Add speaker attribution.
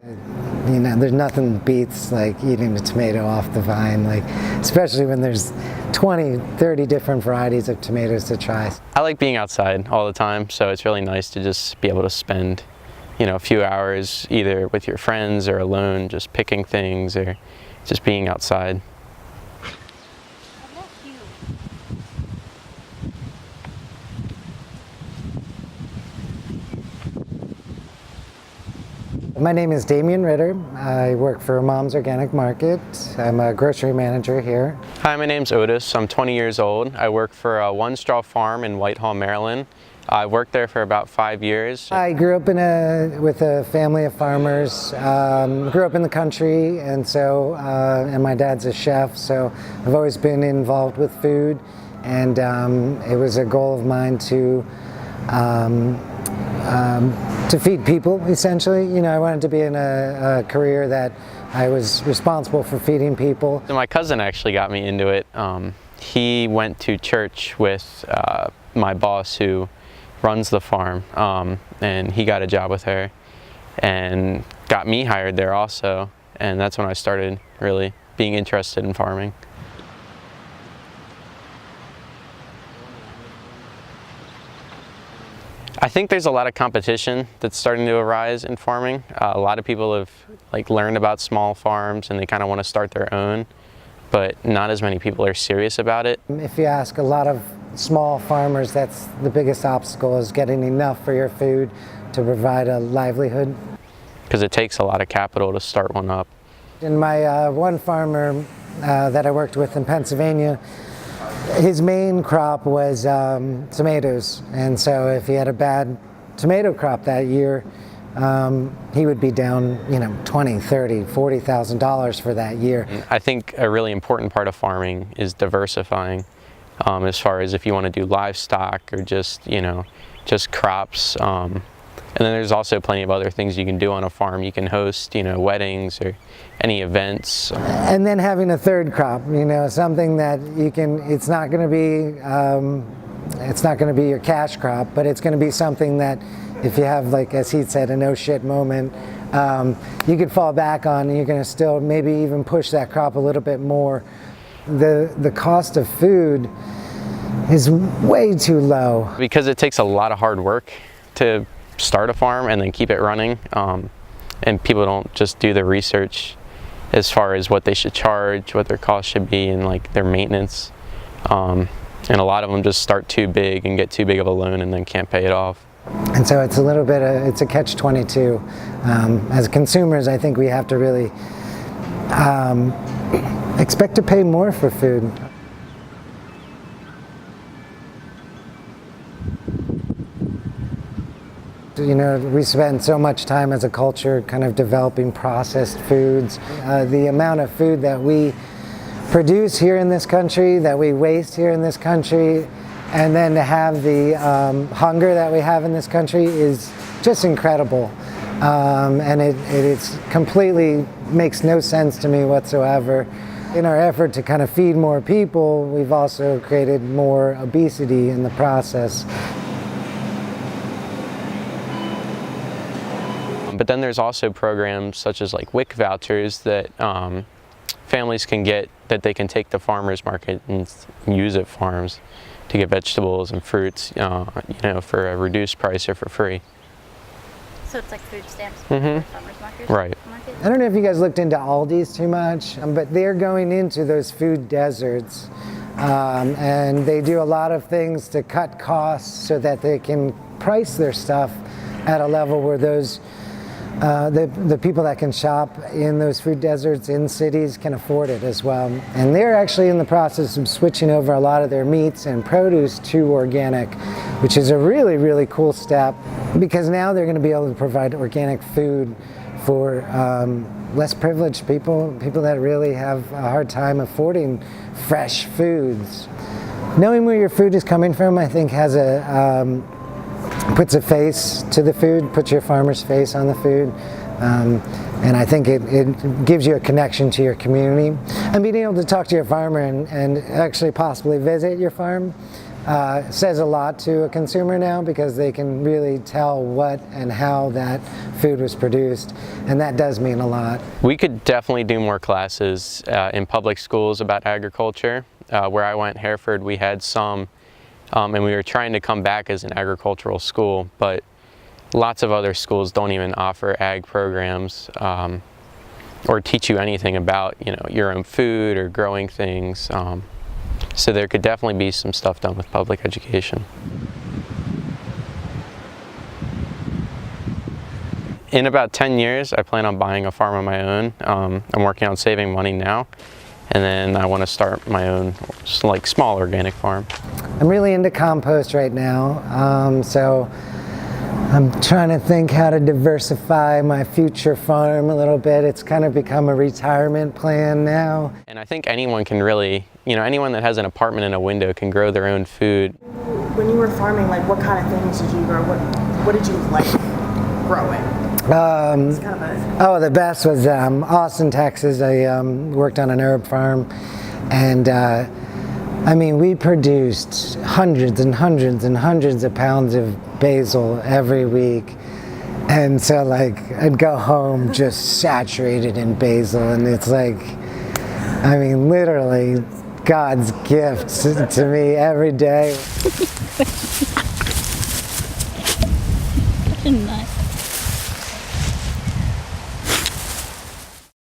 Speaker 1: You know, there's nothing beats like eating a tomato off the vine, like especially when there's 20, 30 different varieties of tomatoes to try.
Speaker 2: I like being outside all the time, so it's really nice to just be able to spend, you know, a few hours either with your friends or alone, just picking things or just being outside.
Speaker 1: My name is Damian Ritter. I work for Mom's Organic Market. I'm a grocery manager here.
Speaker 2: Hi, my name's Otis. I'm 20 years old. I work for One Straw Farm in Whitehall, Maryland. I worked there for about 5 years.
Speaker 1: I grew up with a family of farmers. Grew up in the country, and and my dad's a chef, so I've always been involved with food. And it was a goal of mine to feed people, essentially. You know, I wanted to be in a career that I was responsible for feeding people.
Speaker 2: So my cousin actually got me into it. He went to church with my boss who runs the farm, and he got a job with her and got me hired there also. And that's when I started really being interested in farming. I think there's a lot of competition that's starting to arise in farming. A lot of people have learned about small farms and they kind of want to start their own, but not as many people are serious about it.
Speaker 1: If you ask a lot of small farmers, that's the biggest obstacle, is getting enough for your food to provide a livelihood.
Speaker 2: Because it takes a lot of capital to start one up.
Speaker 1: And my one farmer that I worked with in Pennsylvania, his main crop was tomatoes, and so if he had a bad tomato crop that year, he would be down, you know, $20,000, $30,000, $40,000 for that year.
Speaker 2: I think a really important part of farming is diversifying, as far as if you want to do livestock or just, you know, just crops. And then there's also plenty of other things you can do on a farm. You can host, you know, weddings or any events.
Speaker 1: And then having a third crop, you know, something that you can, it's not going to be your cash crop, but it's going to be something that if you have, like, as he said, a no shit moment, you could fall back on, and you're going to still maybe even push that crop a little bit more. The cost of food is way too low.
Speaker 2: Because it takes a lot of hard work to start a farm and then keep it running, and people don't just do the research as far as what they should charge, what their cost should be, and like their maintenance, and a lot of them just start too big and get too big of a loan and then can't pay it off.
Speaker 1: And so it's a little bit it's a catch-22. As consumers, I think we have to really expect to pay more for food. You know, we spend so much time as a culture kind of developing processed foods. The amount of food that we produce here in this country, that we waste here in this country, and then to have the hunger that we have in this country is just incredible. And it's completely makes no sense to me whatsoever. In our effort to kind of feed more people, we've also created more obesity in the process.
Speaker 2: But then there's also programs such as like WIC vouchers that families can get, that they can take to farmers market and use at farms to get vegetables and fruits, you know, for a reduced price or for free.
Speaker 3: So it's like food stamps for farmers markets?
Speaker 2: Right.
Speaker 1: I don't know if you guys looked into Aldi's too much, but they're going into those food deserts, and they do a lot of things to cut costs so that they can price their stuff at a level where those the people that can shop in those food deserts in cities can afford it as well. And they're actually in the process of switching over a lot of their meats and produce to organic, which is a really, really cool step, because now they're going to be able to provide organic food for less privileged people that really have a hard time affording fresh foods. Knowing where your food is coming from, I think, has puts a face to the food, puts your farmer's face on the food, and I think it gives you a connection to your community. And being able to talk to your farmer and actually possibly visit your farm says a lot to a consumer now because they can really tell what and how that food was produced, and that does mean a lot.
Speaker 2: We could definitely do more classes in public schools about agriculture. Where I went, Hereford, we had some, and we were trying to come back as an agricultural school, but lots of other schools don't even offer ag programs or teach you anything about, you know, your own food or growing things. So there could definitely be some stuff done with public education. In about 10 years, I plan on buying a farm of my own. I'm working on saving money now, and then I want to start my own, like, small organic farm.
Speaker 1: I'm really into compost right now, so I'm trying to think how to diversify my future farm a little bit. It's kind of become a retirement plan now.
Speaker 2: And I think anyone can really, you know, anyone that has an apartment and a window can grow their own food.
Speaker 4: When you were farming, like, what kind of things did you grow? What did you like growing? It's kind of a...
Speaker 1: Oh, the best was Austin, Texas. I worked on an herb farm, and I mean, we produced hundreds and hundreds and hundreds of pounds of basil every week. And so, like, I'd go home just saturated in basil, and it's like, I mean, literally God's gift to me every day.
Speaker 3: Nice.